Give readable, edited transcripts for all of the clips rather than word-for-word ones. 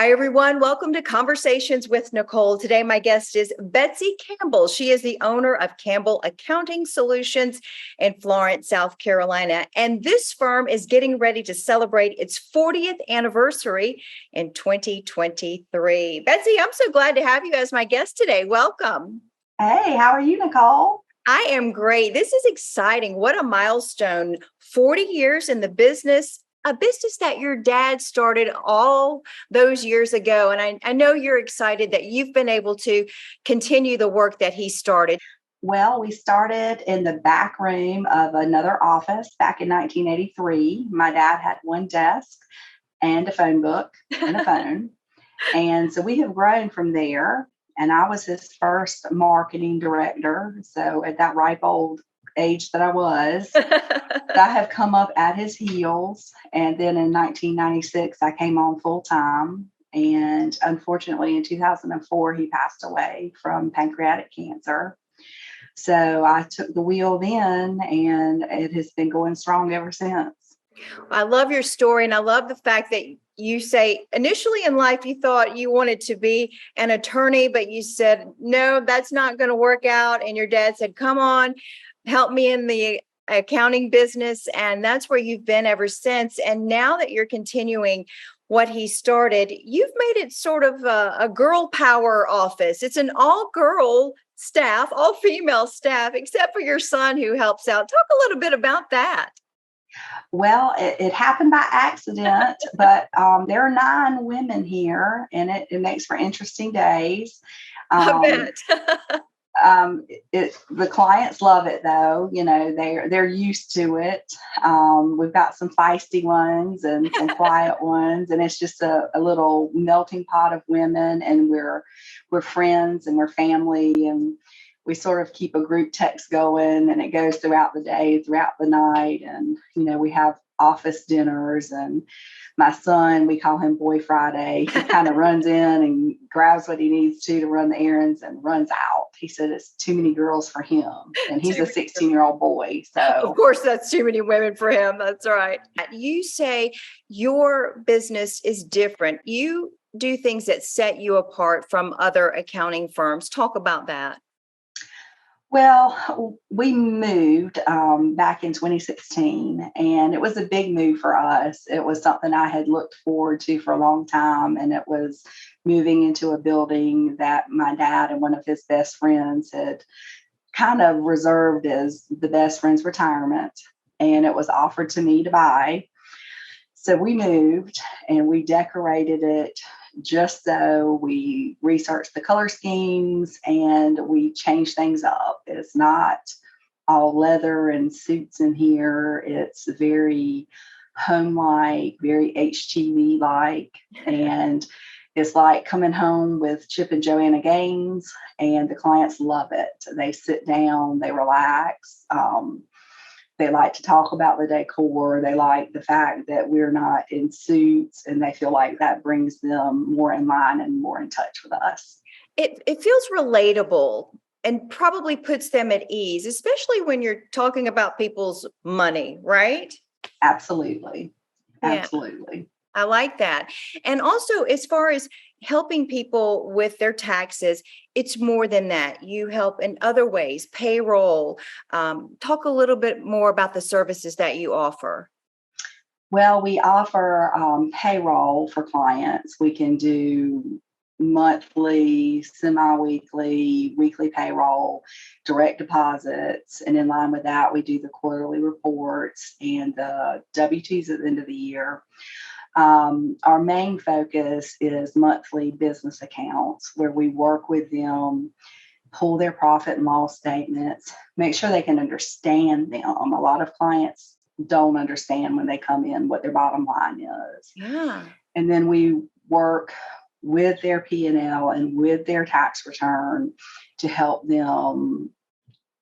Hi, everyone. Welcome to Conversations with Nicole. Today, my guest is Betsy Campbell. She is the owner of Campbell Accounting Solutions in Florence, South Carolina. And this firm is getting ready to celebrate its 40th anniversary in 2023. Betsy, I'm so glad to have you as my guest today. Welcome. Hey, how are you, Nicole? I am great. This is exciting. What a milestone. 40 years in the business. A business that your dad started all those years ago. And I know you're excited that you've been able to continue the work that he started. Well, we started in the back room of another office back in 1983. My dad had one desk and a phone book and a phone. And so we have grown from there. And I was his first marketing director. So at that ripe old age that I was, I have come up at his heels. And then in 1996, I came on full time. And unfortunately, in 2004, he passed away from pancreatic cancer. So I took the wheel then, and it has been going strong ever since. I love your story. And I love the fact that you say initially in life, you thought you wanted to be an attorney, but you said, no, that's not going to work out. And your dad said, come on, help me in the accounting business. And that's where you've been ever since. And now that you're continuing what he started, you've made it sort of a girl power office. It's an all girl staff, all female staff, except for your son who helps out. Talk a little bit about that. Well, it happened by accident, but there are 9 women here, and it makes for interesting days. I Um, bet. the clients love it though. You know, they're used to it. We've got some feisty ones and some quiet ones, and it's just a little melting pot of women, and we're friends and we're family, and we sort of keep a group text going, and it goes throughout the day, throughout the night. And, you know, we have office dinners, and my son, we call him Boy Friday. He kind of runs in and grabs what he needs to run the errands and runs out. He said it's too many girls for him, and he's a 16-year-old boy. So of course, that's too many women for him. That's right. You say your business is different. You do things that set you apart from other accounting firms. Talk about that. Well, we moved back in 2016, and it was a big move for us. It was something I had looked forward to for a long time, and it was moving into a building that my dad and one of his best friends had kind of reserved as the best friend's retirement, and it was offered to me to buy. So we moved and we decorated it just so. We researched the color schemes and we changed things up. It's not all leather and suits in here. It's very home-like, very HGV-like. And it's like coming home with Chip and Joanna Gaines, and the clients love it. They sit down, they relax. They like to talk about the decor. They like the fact that we're not in suits, and they feel like that brings them more in line and more in touch with us. It feels relatable and probably puts them at ease, especially when you're talking about people's money, right? Absolutely. Yeah. Absolutely. I like that. And also, as far as helping people with their taxes, it's more than that. You help in other ways, payroll. Talk a little bit more about the services that you offer. Well, we offer payroll for clients. We can do monthly, semi-weekly, weekly payroll, direct deposits. And in line with that, we do the quarterly reports and the W-2s at the end of the year. Our main focus is monthly business accounts, where we work with them, pull their profit and loss statements, make sure they can understand them. A lot of clients don't understand when they come in what their bottom line is. Yeah. And then we work with their P&L and with their tax return to help them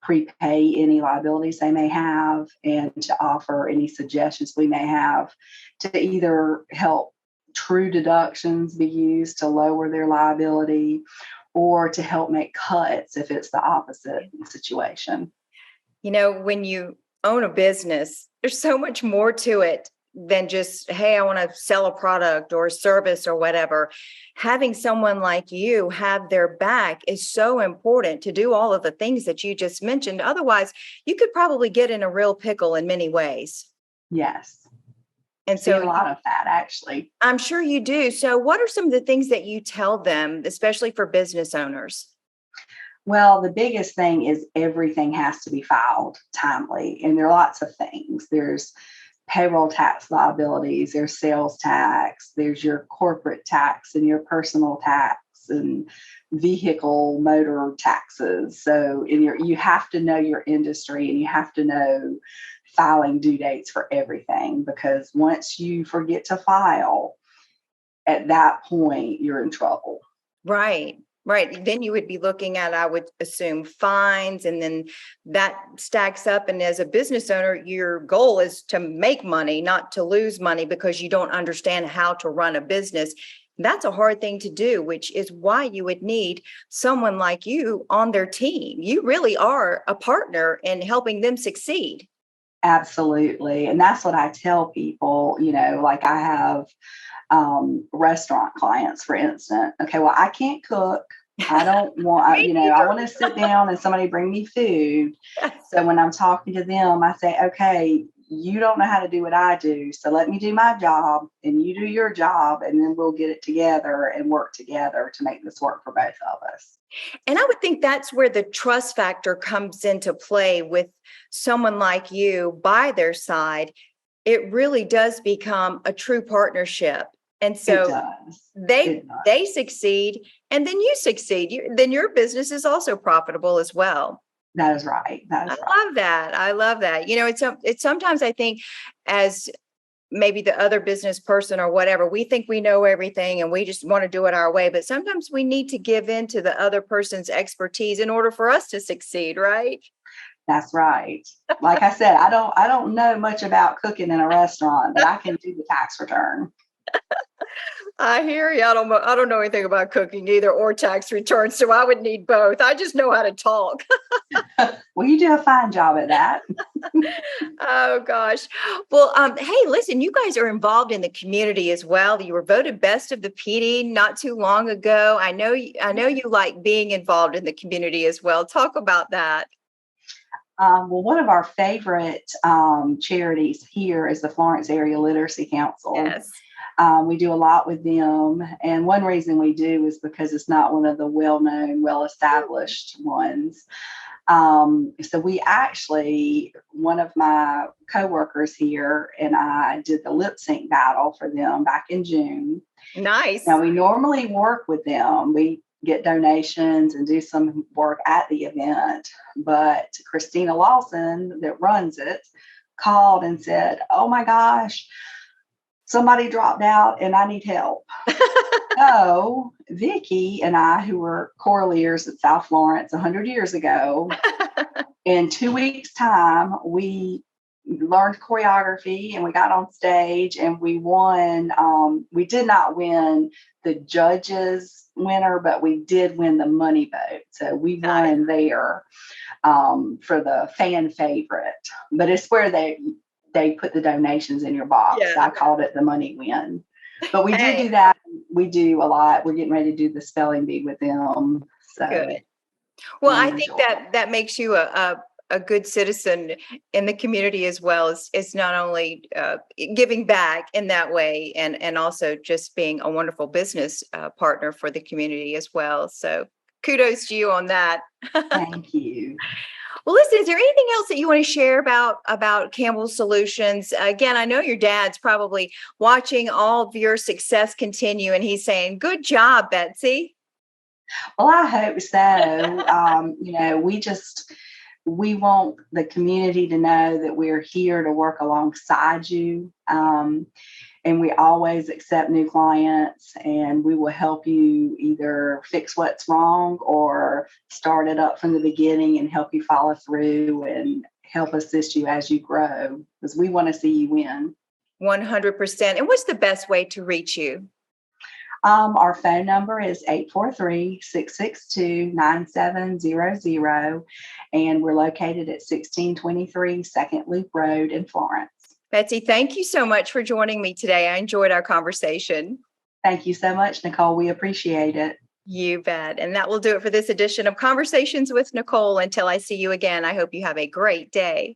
prepay any liabilities they may have, and to offer any suggestions we may have to either help true deductions be used to lower their liability, or to help make cuts if it's the opposite situation. You know, when you own a business, there's so much more to it than just, hey, I want to sell a product or a service or whatever. Having someone like you have their back is so important to do all of the things that you just mentioned. Otherwise, you could probably get in a real pickle in many ways. Yes. And See a so lot of that, actually. I'm sure you do. So what are some of the things that you tell them, especially for business owners? Well, the biggest thing is everything has to be filed timely. And there are lots of things. There's payroll tax liabilities, there's sales tax, there's your corporate tax and your personal tax and vehicle motor taxes. So you have to know your industry, and you have to know filing due dates for everything, because once you forget to file, at that point, you're in trouble. Right. Right. Then you would be looking at, I would assume, fines, and then that stacks up. And as a business owner, your goal is to make money, not to lose money, because you don't understand how to run a business. That's a hard thing to do, which is why you would need someone like you on their team. You really are a partner in helping them succeed. Absolutely. And that's what I tell people, like I have restaurant clients, for instance. Okay, well, I can't cook. I don't want, I want to sit down and somebody bring me food. So when I'm talking to them, I say, okay, you don't know how to do what I do. So let me do my job and you do your job, and then we'll get it together and work together to make this work for both of us. And I would think that's where the trust factor comes into play with someone like you by their side. It really does become a true partnership. And It so does. they succeed, and then you succeed. Then your business is also profitable as well. That is right. That is right. Love that. I love that. It's sometimes I think, as maybe the other business person or whatever, we think we know everything and we just want to do it our way. But sometimes we need to give in to the other person's expertise in order for us to succeed, right? That's right. Like I said, I don't know much about cooking in a restaurant, but I can do the tax return. I hear you. I don't know anything about cooking either, or tax returns, so I would need both. I just know how to talk. Well, you do a fine job at that. Oh gosh. Well, hey, listen, you guys are involved in the community as well. You were voted best of the PD not too long ago. I know you like being involved in the community as well. Talk about that. Well, one of our favorite charities here is the Florence Area Literacy Council. Yes. We do a lot with them. And one reason we do is because it's not one of the well-known, well-established ones. So we actually, one of my coworkers here and I did the lip sync battle for them back in June. Nice. Now, we normally work with them. We get donations and do some work at the event. But Christina Lawson, that runs it, called and said, oh my gosh, somebody dropped out and I need help. So Vicki and I, who were choraleers at South Florence 100 years ago, in 2 weeks' time, we learned choreography and we got on stage and we won. We did not win the judges winner, but we did win the money vote. So we won there for the fan favorite. But it's where they put the donations in your box. Yeah. I called it the money win. But we did do that. We do a lot. We're getting ready to do the spelling bee with them. So good. Well, I think that makes you a good citizen in the community as well. It's not only giving back in that way, and also just being a wonderful business partner for the community as well. So kudos to you on that. Thank you. Well, listen, is there anything else that you want to share about Campbell Solutions? Again, I know your dad's probably watching all of your success continue, and he's saying, good job, Betsy. Well, I hope so. We want the community to know that we're here to work alongside you. And we always accept new clients, and we will help you either fix what's wrong or start it up from the beginning and help you follow through and help assist you as you grow, because we want to see you win. 100%. And what's the best way to reach you? Our phone number is 843-662-9700, and we're located at 1623 Second Loop Road in Florence. Betsy, thank you so much for joining me today. I enjoyed our conversation. Thank you so much, Nicole. We appreciate it. You bet. And that will do it for this edition of Conversations with Nicole. Until I see you again, I hope you have a great day.